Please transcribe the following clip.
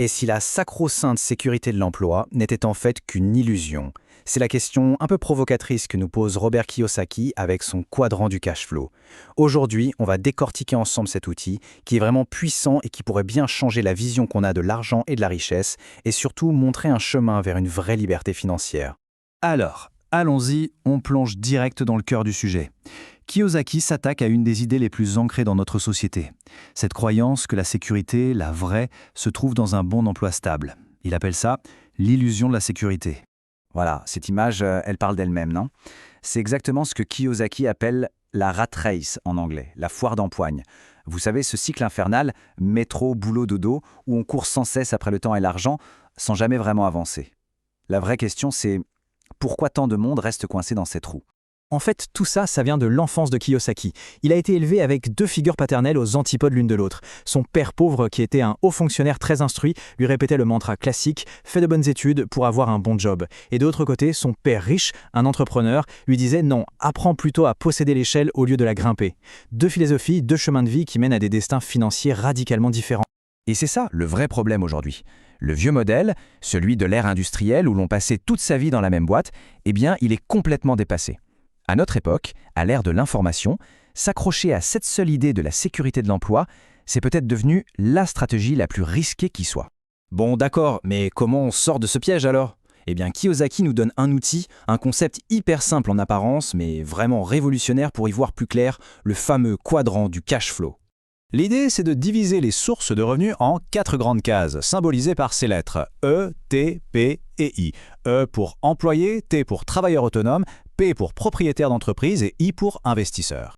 Et si la sacro-sainte sécurité de l'emploi n'était en fait qu'une illusion? C'est la question un peu provocatrice que nous pose Robert Kiyosaki avec son quadrant du cash flow. Aujourd'hui, on va décortiquer ensemble cet outil qui est vraiment puissant et qui pourrait bien changer la vision qu'on a de l'argent et de la richesse et surtout montrer un chemin vers une vraie liberté financière. Alors, allons-y, on plonge direct dans le cœur du sujet. Kiyosaki s'attaque à une des idées les plus ancrées dans notre société. Cette croyance que la sécurité, la vraie, se trouve dans un bon emploi stable. Il appelle ça l'illusion de la sécurité. Voilà, cette image, elle parle d'elle-même, non? C'est exactement ce que Kiyosaki appelle la rat race en anglais, la foire d'empoigne. Vous savez, ce cycle infernal, métro, boulot, dodo, où on court sans cesse après le temps et l'argent, sans jamais vraiment avancer. La vraie question, c'est pourquoi tant de monde reste coincé dans cette roue? En fait, tout ça, ça vient de l'enfance de Kiyosaki. Il a été élevé avec deux figures paternelles aux antipodes l'une de l'autre. Son père pauvre, qui était un haut fonctionnaire très instruit, lui répétait le mantra classique « Fais de bonnes études pour avoir un bon job ». Et de l'autre côté, son père riche, un entrepreneur, lui disait « Non, apprends plutôt à posséder l'échelle au lieu de la grimper ». Deux philosophies, deux chemins de vie qui mènent à des destins financiers radicalement différents. Et c'est ça, le vrai problème aujourd'hui. Le vieux modèle, celui de l'ère industrielle où l'on passait toute sa vie dans la même boîte, eh bien, il est complètement dépassé. À notre époque, à l'ère de l'information, s'accrocher à cette seule idée de la sécurité de l'emploi, c'est peut-être devenu la stratégie la plus risquée qui soit. Bon, d'accord, mais comment on sort de ce piège alors? Eh bien, Kiyosaki nous donne un outil, un concept hyper simple en apparence, mais vraiment révolutionnaire pour y voir plus clair, le fameux quadrant du cash flow. L'idée, c'est de diviser les sources de revenus en 4 grandes cases, symbolisées par ces lettres E, T, P et I. E pour employé, T pour travailleur autonome, P pour propriétaire d'entreprise et I pour investisseur.